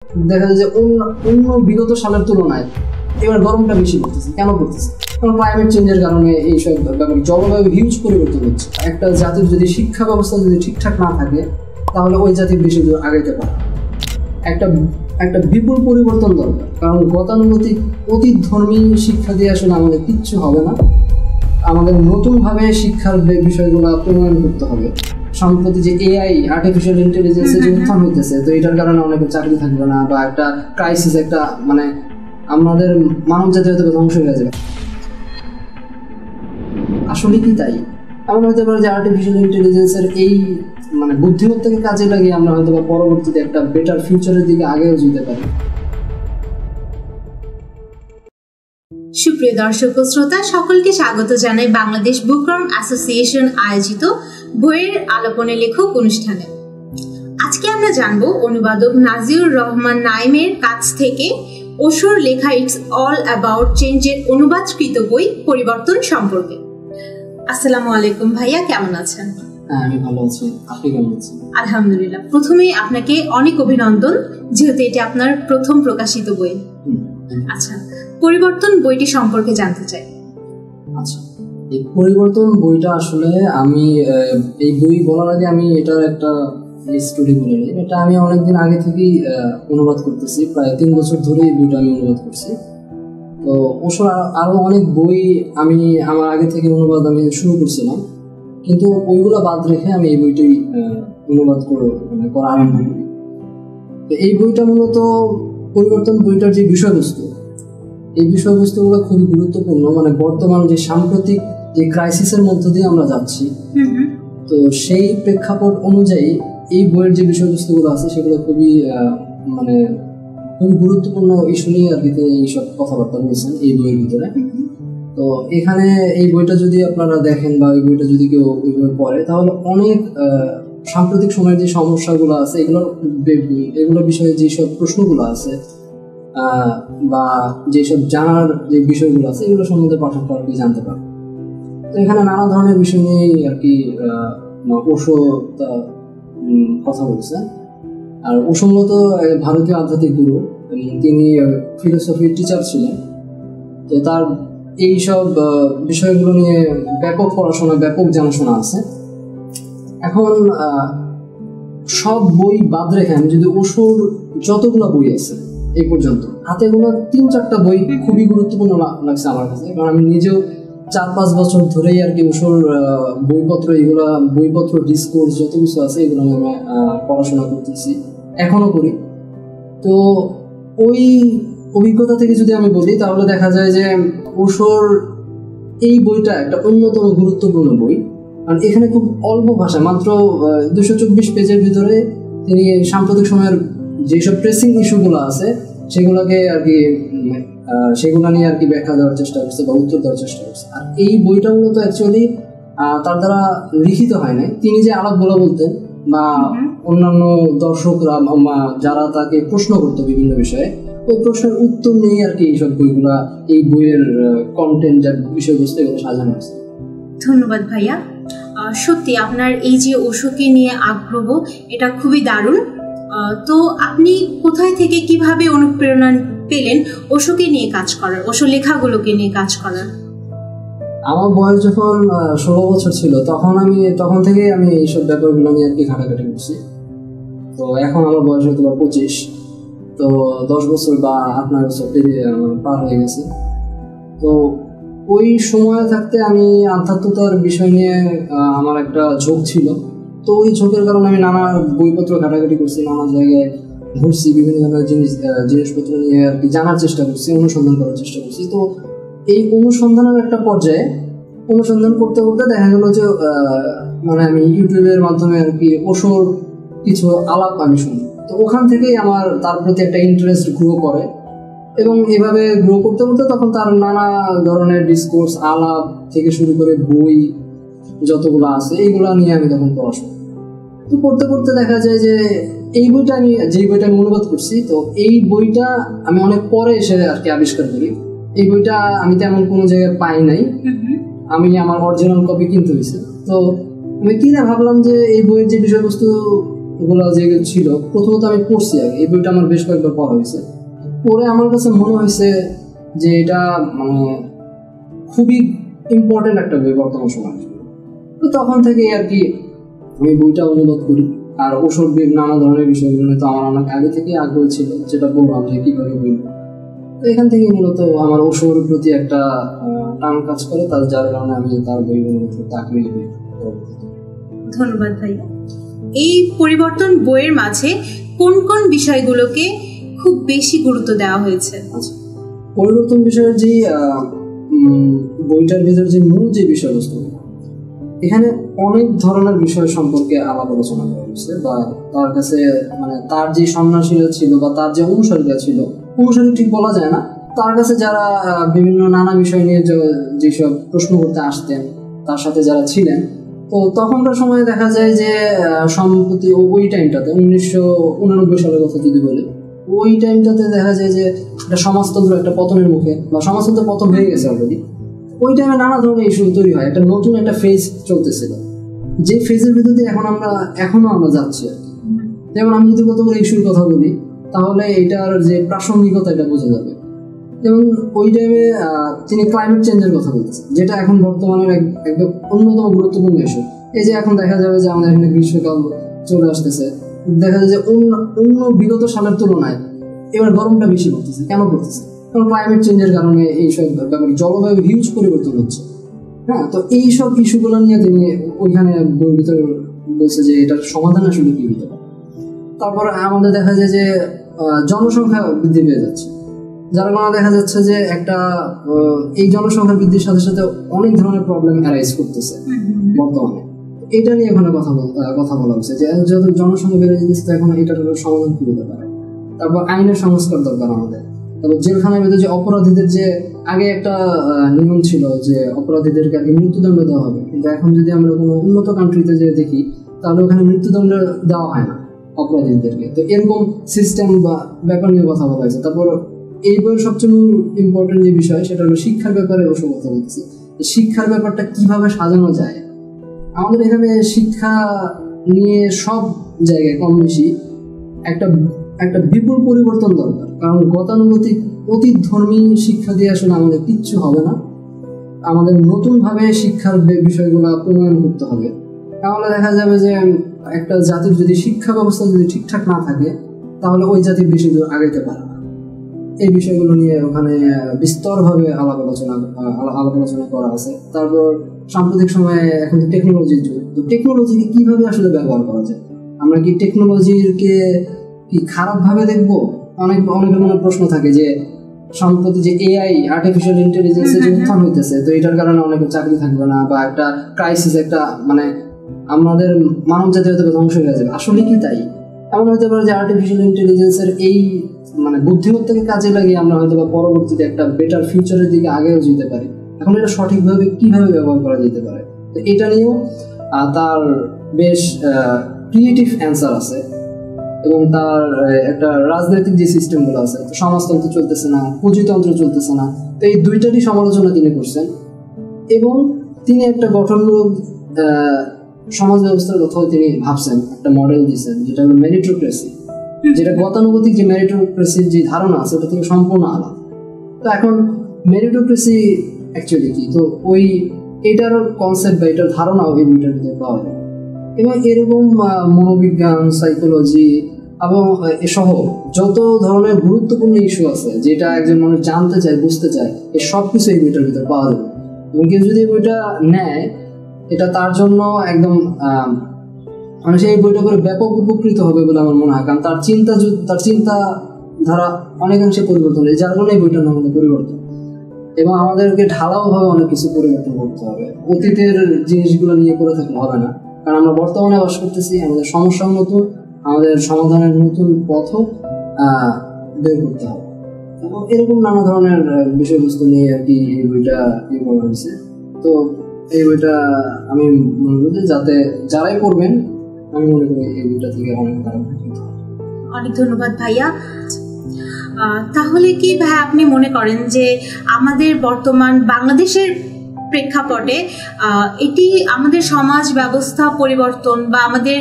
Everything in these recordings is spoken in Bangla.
দেখা যায় যে অন্য বিগত সালের তুলনায় এবার গরমটা বেশি পড়তেছে। কেন পড়তেছে? কারণ ক্লাইমেট চেঞ্জের কারণে এইসব ব্যাপার, জলবায়ু হিউজ পরিবর্তন হচ্ছে। একটা জাতির যদি শিক্ষা ব্যবস্থা যদি ঠিকঠাক না থাকে তাহলে ওই জাতির বেশি দূর আগাইতে পারে। একটা বিপুল পরিবর্তন দরকার, কারণ গতানুগতিক অতীতধর্মী শিক্ষা দিয়ে আসলে আমাদের কিচ্ছু হবে না। আমাদের নতুনভাবে শিক্ষার বিষয়গুলো প্রণয়ন করতে হবে। সম্প্রতি যে এআই, আর্টিফিশিয়াল ইন্টেলিজেন্সের যে উত্থান হইতেছে, তো এটার কারণে অনেকের চাকরি থাকবে না, বা একটা ক্রাইসিস, একটা মানে আমাদের মানব জাতি হয়তো ধ্বংস হয়ে যাবে। আসলে কি তাই? এমন হতে পারে যে আর্টিফিশিয়াল ইন্টেলিজেন্সের এই মানে বুদ্ধিমত্তাকে কাজে লাগিয়ে আমরা হয়তো বা পরবর্তীতে একটা বেটার ফিউচারের দিকে আগেও যেতে পারি। সুপ্রিয় দর্শক ও শ্রোতা, সকলকে স্বাগত জানাই বাংলাদেশ বুকওয়ার্ম অ্যাসোসিয়েশন আয়োজিত বইয়ের আলোপনে লেখক অনুষ্ঠানে। আজকে আমরা জানবো অনুবাদক নাজিউর রহমান নাইমের কাছ থেকে ওশোর লেখা ইটস অল অ্যাবাউট চেঞ্জের অনুবাদকৃত বই পরিবর্তন সম্পর্কে। আসসালামু আলাইকুম ভাইয়া, কেমন আছেন? আমি ভালো আছি, আপনি কেমন আছেন? আলহামদুলিল্লাহ। প্রথমেই আপনাকে অনেক অভিনন্দন, যেহেতু এটি আপনার প্রথম প্রকাশিত বই। আচ্ছা, পরিবর্তন বইটি সম্পর্কে জানতে চাই। আচ্ছা, এই পরিবর্তন বইটা আসলে আমি এই বই বলার আগে আমি এটার একটা স্টোরি বলে নিই। এটা আমি অনেকদিন আগে থেকেই অনুবাদ করতেছি, প্রায় 3 বছর ধরে এই বইটা আমি অনুবাদ করছি। তো ওসব আরও অনেক বই আমি আমার আগে থেকে অনুবাদ আমি শুরু করছিলাম, কিন্তু ওইগুলো বাদ রেখে আমি এই বইটি অনুবাদ করা আরম্ভ করি। তো এই বইটা মূলত পরিবর্তন বইটার যে বিষয়বস্তু, এই বিষয়বস্তুগুলো খুবই গুরুত্বপূর্ণ। মানে বর্তমান যে সাম্প্রতিক যে ক্রাইসিসের মধ্য দিয়ে আমরা যাচ্ছি, তো সেই প্রেক্ষাপট অনুযায়ী এই বইয়ের যে বিষয়বস্তুগুলো আছে সেগুলো খুবই গুরুত্বপূর্ণ ইস্যু নিয়ে আর কি এইসব কথাবার্তা বলছেন এই বইয়ের ভিতরে। তো এখানে এই বইটা যদি আপনারা দেখেন বা এই বইটা যদি কেউ ওইভাবে পড়ে, তাহলে অনেক সাম্প্রতিক সময়ের যে সমস্যাগুলো আছে এগুলোর বিষয়ে যেসব প্রশ্নগুলো আছে বা যেসব জানার যে বিষয়গুলো আছে এগুলো সম্বন্ধে পাঠকরা আর কি জানতে পারে। তো এখানে নানা ধরনের বিষয় নিয়েই আর কি ওশো কথা বলছে। আর ওশো মূলত ভারতীয় আধ্যাত্মিক গুরু, তিনি ফিলোসফির টিচার ছিলেন। তো তার এইসব বিষয়গুলো নিয়ে ব্যাপক পড়াশোনা, ব্যাপক জানাশোনা আছে। এখন সব বই বাদ রেখে আমি যদি ওশোর যতগুলো বই আছে এই পর্যন্ত হাতে গোনা 3-4টা বই খুবই গুরুত্বপূর্ণ লাগছে আমার কাছে, কারণ আমি নিজেও 4-5 বছর ধরেই আর কি ওশোর বইপত্র ডিসকোর্স যত কিছু আছে এগুলো আমি পড়াশোনা করতেছি, এখনো করি। তো ওই অভিজ্ঞতা থেকে যদি আমি বলি, তাহলে দেখা যায় যে ওশোর এই বইটা একটা অন্যতম গুরুত্বপূর্ণ বই। কারণ এখানে খুব অল্প ভাষা, মাত্র 224 পেজের ভিতরে তিনি সাম্প্রতিক সময়ের যেসব প্রেসিং ইস্যুগুলো আছে সেগুলোকে আর কি সেগুলো নিয়ে আর কি ব্যাখ্যা দেওয়ার চেষ্টা করছে বা উত্তর দেওয়ার চেষ্টা করছে। আর এই বইটা মূলত অ্যাকচুয়ালি তার দ্বারা লিখিত হয় নাই, তিনি যে আলাপগুলো বলতেন বা অন্যান্য দর্শকরা যারা তাকে প্রশ্ন করতো বিভিন্ন বিষয়ে, ওই প্রশ্নের উত্তর নিয়ে আর কি এইসব বইগুলা, এই বইয়ের কন্টেন্ট যা বিষয়বস্তু এগুলো সাজানো হয়েছে। ধন্যবাদ ভাইয়া। সত্যি আপনার এই যে ওশোকে নিয়ে আগ্রহ, এটা খুবই দারুণ। তো আপনি কোথায় থেকে কিভাবে অনুপ্রেরণা পেলেন ওশোকে নিয়ে কাজ করার, ওশো লেখাগুলোকে নিয়ে কাজ করার? আমার বয়স যখন 16 বছর ছিল, তখন থেকে আমি এইসব ব্যাপারগুলো নিয়ে আর কি ঘাটাঘাটি করছি। তো এখন আমার বয়স হয়তো 25, তো 10 বছর বা 8-9 বছর পার হয়ে গেছে। তো ওই সময় থাকতে আমি আধ্যাত্মতার বিষয় নিয়ে আমার একটা ঝোঁক ছিল। তো ওই ঝোঁকের কারণে আমি নানা বইপত্র ঘাটাঘাটি করছি, নানা জায়গায় ঘুরছি, বিভিন্ন ধরনের জিনিসপত্র নিয়ে আর কি জানার চেষ্টা করছি, অনুসন্ধান করার চেষ্টা করছি। তো এই অনুসন্ধানের একটা পর্যায়ে অনুসন্ধান করতে করতে দেখা গেল যে আমি ইউটিউবের মাধ্যমে আর কি ওশোর কিছু আলাপ আমি শুনি। তো ওখান থেকেই আমার তার প্রতি একটা ইন্টারেস্ট গ্রো করে, এবং এভাবে গ্রো করতে করতে তখন তার নানা ধরনের ডিসকোর্স, আলাপ থেকে শুরু করে বই যতগুলো আছে এইগুলো নিয়ে আমি তখন পড়াশোনা তো করতে করতে দেখা যায় যে এই বইটা যেই বইটা আমি অনুবাদ করছি, তো এই বইটা আমি অনেক পরে এসে আর কি আবিষ্কার করি। এই বইটা আমি তেমন কোনো জায়গায় পাই নাই, আমি আমার অরিজিনাল কপি কিনতে হয়েছে। তো আমি কিনে ভাবলাম যে এই বইয়ের যে বিষয়বস্তু এগুলো যে ছিল প্রথমত আমি পড়ছি আগে, এই বইটা আমার বেশ কয়েকবার পড়া হয়েছে। পড়ে আমার কাছে মনে হয়েছে যে এটা মানে খুবই ইম্পর্টেন্ট একটা বই বর্তমান সময়ের জন্য। তো তখন থেকে আর কি আমি বইটা অনুবাদ করি। আর ওষুধ নানা ধরনের বিষয়গুলো তো আমার অনেক আগে থেকে আগ্রহ ছিল, যেটা বললাম যে কীভাবে বলবো। তো এখান থেকে মূলত আমার ওষুধের প্রতি একটা টান কাজ করে, তার যার কারণে আমি তার বইগুলো তাকে। ধন্যবাদ ভাইয়া। এই পরিবর্তন বইয়ের মাঝে কোন কোন বিষয়গুলোকে খুব বেশি গুরুত্ব দেওয়া হয়েছে? আচ্ছা, পরিবর্তন বিষয়ের যে বইটার ভিতর যে মূল যে বিষয়বস্তু, এখানে অনেক ধরনের বিষয় সম্পর্কে আলাপ আলোচনা করা হয়েছে, বা তার কাছে মানে তার যে সন্ন্যাসীরা ছিল বা তার যে অনুসারীরা ছিল, অনুসারী ঠিক বলা যায় না, তার কাছে যারা বিভিন্ন নানা বিষয় নিয়ে যেসব প্রশ্ন করতে আসতেন, তার সাথে যারা ছিলেন, তো তখনকার সময় দেখা যায় যে সম্প্রতি ওই টাইমটাতে 1999 সালের কথা যদি বলি, ওই টাইমটাতে দেখা যায় যে একটা সমাজতন্ত্র একটা পতনের মুখে, বা সমাজতন্ত্র পতন হয়ে গেছে অলরেডি। ওই টাইমে নানা ধরনের ইস্যু তৈরি হয়, একটা নতুন একটা ফেজ চলতেছিল, যে ফেজের ভিতরে এখনো আমরা যাচ্ছি আর কি। যেমন আমি যদি কতগুলো ইস্যুর কথা বলি, তাহলে এটার যে প্রাসঙ্গিকতা এটা বোঝা যাবে। যেমন ওই টাইমে তিনি ক্লাইমেট চেঞ্জের কথা বলতেছেন, যেটা এখন বর্তমানের একদম অন্যতম গুরুত্বপূর্ণ ইস্যু। এই যে এখন দেখা যাবে যে আমাদের এখানে গ্রীষ্মকাল চলে আসতেছে, দেখা যায় যে অন্য বিগত সালের তুলনায় এবার গরমটা বেশি পড়তেছে। কেন পড়তেছে? কারণ ক্লাইমেট চেঞ্জের কারণে এইসব ব্যাপারে জলবায়ু হিউজ পরিবর্তন হচ্ছে। হ্যাঁ, তো এইসব ইস্যুগুলো নিয়ে তিনি ওইখানে বইয়ের ভিতরে বলছে যে এটার সমাধান আসলে কি হতে পারে। তারপরে আমাদের দেখা যায় যে জনসংখ্যা বৃদ্ধি পেয়ে যাচ্ছে, যার কারণে দেখা যাচ্ছে যে একটা এই জনসংখ্যা বৃদ্ধির সাথে সাথে অনেক ধরনের প্রবলেম অ্যারাইজ করতেছে বর্তমানে। এটা নিয়ে ওখানে কথা বলা হচ্ছে যে যত জনসংখ্যা বেড়ে যেতেছে, তো এখন এটার সমাধান কি হতে পারে। তারপর আইনের সংস্কার দরকার আমাদের। তারপর জেলখানার ভিতরে যে অপরাধীদের, যে আগে একটা নিয়ম ছিল যে অপরাধীদেরকে আগে মৃত্যুদণ্ড দেওয়া হবে, কিন্তু এখন যদি আমরা কোনো উন্নত কান্ট্রিতে যে দেখি, তাহলে ওখানে মৃত্যুদণ্ড দেওয়া হয় না অপরাধীদেরকে। তো এরকম সিস্টেম বা ব্যাপার নিয়ে কথা বলা হয়েছে। তারপর এই বইয়ের সবচেয়ে ইম্পর্টেন্ট যে বিষয়, সেটা হলো শিক্ষার ব্যাপারে ওসব কথা বলতেছে। শিক্ষার ব্যাপারটা কিভাবে সাজানো যায়। আমাদের এখানে শিক্ষা নিয়ে সব জায়গায় কম বেশি একটা বিপুল পরিবর্তন দরকার, কারণ গতানুগতিক অতীতধর্মী শিক্ষা দিয়ে আসলে আমাদের কিচ্ছু হবে না। আমাদের নতুনভাবে শিক্ষার বিষয়গুলো প্রণয়ন করতে হবে। তাহলে দেখা যাবে যে একটা জাতির যদি শিক্ষা ব্যবস্থা যদি ঠিকঠাক না থাকে, তাহলে ওই জাতির বেশি দূর আগাইতে পারে না। এই বিষয়গুলো নিয়ে ওখানে বিস্তরভাবে আলাপ আলোচনা করা আছে। তারপর সাম্প্রতিক সময়ে এখন টেকনোলজির যুগ, তো টেকনোলজিকে কিভাবে আসলে ব্যবহার করা যায়। আমরা কি টেকনোলজিকে কি খারাপভাবে দেখবো? অনেকের মনে প্রশ্ন থাকে যে সম্প্রতি যে এআই, আর্টিফিশিয়াল ইন্টেলিজেন্সের যে উত্থান হইতেছে, তো এটার কারণে অনেকের চাকরি থাকবে না, বা একটা ক্রাইসিস, একটা মানে আমাদের মানব জাতি হয়তো ধ্বংস হয়ে যাবে। আসলে কি তাই? এমন হতে পারে যে আর্টিফিশিয়াল ইন্টেলিজেন্সের এই মানে বুদ্ধিমত্তাকে কাজে লাগিয়ে আমরা হয়তো বা পরবর্তীতে একটা বেটার ফিউচারের দিকে আগেও যেতে পারি। এখন এটা সঠিকভাবে কিভাবে ব্যবহার করা যেতে পারে, তো এটা নিয়েও তার বেশ ক্রিয়েটিভ অ্যান্সার আছে। এবং তার একটা রাজনৈতিক যে সিস্টেমগুলো আছে, সমাজতন্ত্র চলতেছে না, পুঁজিতন্ত্র চলতেছে না, তো এই দুইটারই সমালোচনা তিনি করছেন। এবং তিনি একটা গঠনমূলক সমাজ ব্যবস্থার কথাও তিনি ভাবছেন, একটা মডেল দিয়েছেন, যেটা হলো মেরিটোক্রেসি, যেটা গতানুগতিক যে মেরিটোক্রেসির যে ধারণা আছে, ওটা থেকে সম্পূর্ণ আলাদা। তো এখন মেরিটোক্রেসি অ্যাকচুয়ালি কি, তো ওই এটার কনসেপ্ট বা এটার ধারণাও এই বইটার ভিতরে পাওয়া যায়। এবং এরকম মনোবিজ্ঞান, সাইকোলজি এবং এসহ যত ধরনের গুরুত্বপূর্ণ ইস্যু আছে, যেটা একজন মানুষ জানতে চায়, বুঝতে চায়, এই সব কিছু এই বইটার ভিতরে পাওয়া যাবে। এবং কেউ যদি এই বইটা নেয়, এটা তার জন্য একদম মানে সেই বইটা করে ব্যাপক উপকৃত হবে বলে আমার মনে হয়। কারণ তার চিন্তা ধারা অনেকাংশে পরিবর্তন হয়েছে, যার কারণে এই বইটার নাম হলো পরিবর্তন। এবং আমাদেরকে ঢালাওভাবে অনেক কিছু পরিবর্তন করতে হবে। অতীতের জিনিসগুলো নিয়ে করে থাকলে হবে না, কারণ আমরা বর্তমানে বাস করতেছি। আমাদের সমস্যাও নতুন, আমাদের সমাধানের নতুন পথও বের করতে হবে। এবং এরকম নানা ধরনের বিষয়বস্তু নিয়ে আর কি এই বইটা করা হয়েছে। তো এই বইটা আমি মনে করি যাতে যারাই পড়বেন, আমি মনে করি এই বইটা থেকে অনেক অনেক ধন্যবাদ ভাইয়া। তাহলে কি ভাই আপনি মনে করেন যে আমাদের বর্তমান বাংলাদেশের প্রেক্ষাপটে এটি আমাদের সমাজ ব্যবস্থা পরিবর্তন বা আমাদের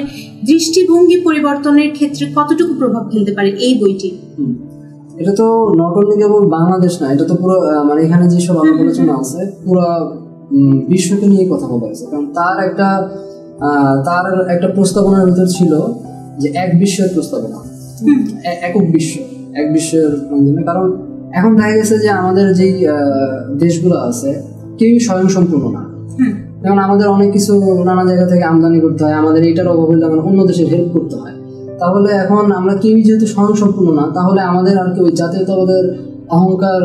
দৃষ্টিভঙ্গি পরিবর্তনের ক্ষেত্রে কতটুকু প্রভাব ফেলতে পারে এই বইটি? এটা তো নট অনলি কেবল বাংলাদেশ না, এটা তো পুরো মানে এখানে যেসব আলোচনা আছে পুরো বিশ্বকে নিয়ে কথা বলা হয়েছে। কারণ তার একটা প্রস্তাবনার ভিতর ছিল যে এক বিশ্বের প্রস্তাবনা, একক বিশ্বের মাধ্যমে। কারণ এখন দেখা গেছে যে আমাদের যেই দেশগুলো আছে কেউই স্বয়ংসম্পূর্ণ না। যেমন আমাদের অনেক কিছু নানা জায়গা থেকে আমদানি করতে হয়, আমাদের এটার অভাব হলে মানে অন্য দেশের হেল্প করতে হয়। তাহলে এখন আমরা কেউই যেহেতু স্বয়ংসম্পূর্ণ না, তাহলে আমাদের আর কি ওই জাতীয়তাবাদের অহংকার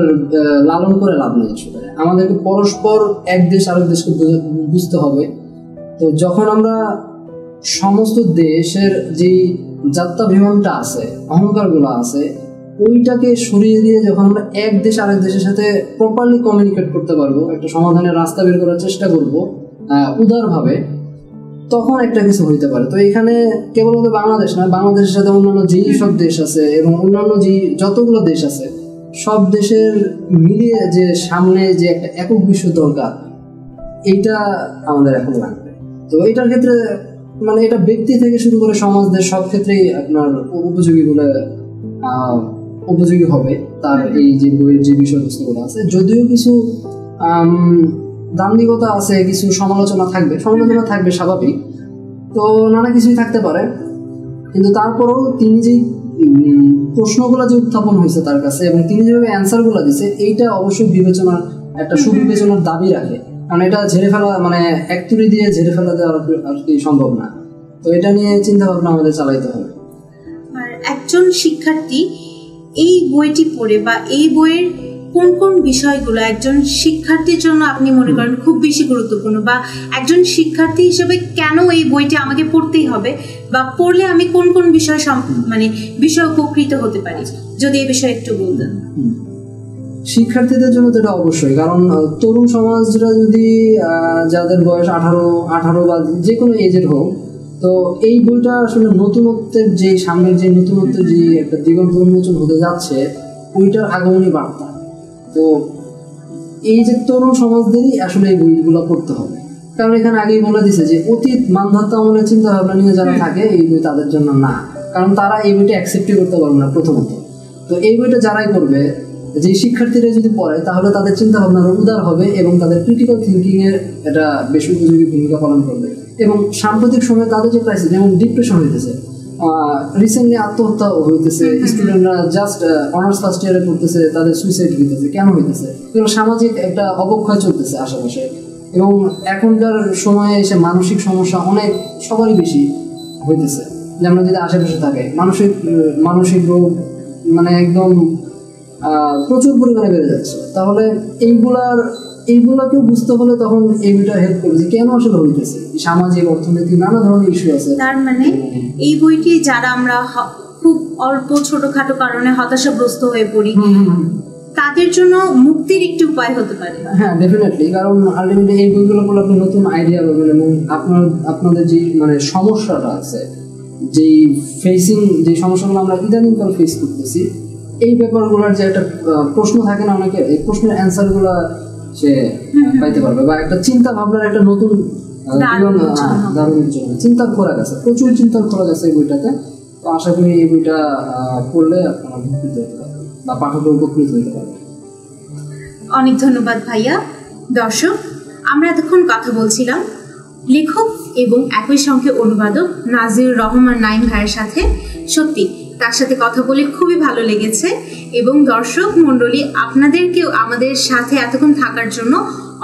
লালন করে লাভ নেই। আমাদেরকে পরস্পর এক দেশ আরেক দেশকে বুঝতে হবে। তো যখন আমরা সমস্ত দেশের যেই যাত্রাভিমানটা আছে, অহংকারগুলো আছে, ওইটাকে সরিয়ে দিয়ে যখন আমরা এক দেশ আরেক দেশের সাথে প্রপারলি কমিউনিকেট করতে পারবো, একটা সমাধানের রাস্তা বের করার চেষ্টা করবো উদারভাবে, তখন একটা কিছু হইতে পারে। তো এখানে কেবলমাত্র বাংলাদেশ না, বাংলাদেশের সাথে অন্যান্য যেই সব দেশ আছে এবং অন্যান্য যে যতগুলো দেশ আছে সব দেশের মিলিয়ে যে সামনে যে একটা একক বিশ্ব দরকার, এইটা আমাদের এখন লাগবে। তো এটার ক্ষেত্রে মানে এটা ব্যক্তি থেকে শুরু করে সমাজ দেশ সব ক্ষেত্রেই আপনার উপযোগী হবে তার এই যে বইয়ের যে বিষয়বস্তুগুলো আছে। যদিও কিছু দান্দিকতা আছে, কিছু সমালোচনা থাকবে স্বাভাবিক, তো নানা কিছুই থাকতে পারে, কিন্তু তারপরেও তিনি যে প্রশ্নগুলো যে উত্থাপন হয়েছে তার কাছে এবং তিনি যেভাবে অ্যান্সারগুলো দিচ্ছে, এইটা অবশ্যই একটা সুবিবেচনার দাবি রাখে। কারণ এটা ঝেড়ে ফেলা মানে এক তুড়ি দিয়ে ঝেড়ে ফেলা দেওয়া আর কি সম্ভব না। তো এটা নিয়ে চিন্তা ভাবনা আমাদের চালাইতে হবে। আর একজন শিক্ষার্থী এই বইটি পড়ে বা এই বইয়ের কোন কোন বিষয়গুলো একজন শিক্ষার্থীর জন্য আপনি মনে করেন খুব বেশি গুরুত্বপূর্ণ, বা একজন শিক্ষার্থী হিসেবে কেন এই বইটি আমাকে পড়তেই হবে, বা পড়লে আমি কোন কোন বিষয় উপকৃত হতে পারি, যদি এই বিষয়ে একটু বলতেন। শিক্ষার্থীদের জন্য তো এটা অবশ্যই, কারণ তরুণ সমাজরা যদি যাদের বয়স 18 বা যে কোনো এজের হোক, তো এই বইটা আসলে নতুনত্বের যে সামনের যে নতুনত্বের যে একটা দিগন্ত উন্মোচন হতে যাচ্ছে, ওইটার আগমনী বার্তা। তো এই যে তরুণ সমাজদেরই আসলে এই বইগুলো পড়তে হবে। কারণ এখানে আগেই বলে দিছে যে অতীত মানধাত্তা আমলের চিন্তা ভাবনা নিয়ে যারা থাকে এই বই তাদের জন্য না, কারণ তারা এই বইটা অ্যাকসেপ্টই করতে পারবে না প্রথমত। তো এই বইটা যারাই পড়বে, যে শিক্ষার্থীরা যদি পড়ে, তাহলে তাদের চিন্তা ভাবনা উদার হবে এবং তাদের ক্রিটিক্যাল থিঙ্কিং এর এটা বেশ উপযোগী ভূমিকা পালন করবে। এবং সাম্প্রতিক সময়ে তাদের যে ক্রাইসিস, যেমন ডিপ্রেশন হইতেছে, রিসেন্টলি আত্মহত্যা হইতেছে, স্টুডেন্টরা জাস্ট অনার্স ফার্স্ট ইয়ারে পড়তেছে, তাদের সুইসাইড হইতেছে। কেন হইতেছে? এগুলো সামাজিক একটা অবক্ষয় চলতেছে আশেপাশে, এবং এখনকার সময়ে এসে মানসিক সমস্যা অনেক সবারই বেশি হইতেছে। যেমন যদি আশেপাশে থাকে মানসিক রোগ মানে একদম প্রচুর পরিমাণে বেড়ে যাচ্ছে। তাহলে এইগুলাকেও বুঝতে হলে তখন এই বইটা হেল্প করবে যে কেন আসলে হইতেছে, সামাজিক অর্থনৈতিক নানা ধরনের ইস্যু আছে। তার মানে এই বইটি যারা আমরা খুব অল্প ছোটখাটো কারণে হতাশাগ্রস্ত হয়ে পড়ি, তাদের জন্য মুক্তির একটি উপায় হতে পারে। হ্যাঁ, ডেফিনেটলি। কারণ আলটিমেটলি এই বইগুলো পড়লে আপনি নতুন আইডিয়া পাবেন এবং আপনাদের যে মানে সমস্যাটা আছে, যে সমস্যাগুলো আমরা ইদানিংকাল ফেস করতেছি, এই ব্যাপারগুলোর যে একটা প্রশ্ন থাকে না অনেকের, এই প্রশ্নের অ্যান্সারগুলো সে পাইতে পারবে, বা একটা চিন্তা ভাবনার একটা নতুন দারুণ চিন্তার খোরাক আছে, প্রচুর চিন্তার খোরাক আছে এই বইটাতে। তো আশা করি এই বইটা পড়লে আপনারা উপকৃত হতে পারবেন বা পাঠকের উপকৃত হতে পারবেন। অনেক ধন্যবাদ ভাইয়া। দর্শক, আমরা এতক্ষণ কথা বলছিলাম লেখক এবং একই সঙ্গে অনুবাদক নাজিউর রহমান নাইম ভাইয়ের সাথে। সত্যি তার সাথে কথা বলে খুবই ভালো লেগেছে। এবং দর্শক মণ্ডলী, আপনাদেরকেও আমাদের সাথে এতক্ষণ থাকার জন্য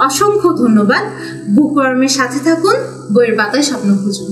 অসংখ্য ধন্যবাদ। বুকওয়ার্মের সাথে থাকুন, বইয়ের পাতায় স্বপ্ন খুঁজুন।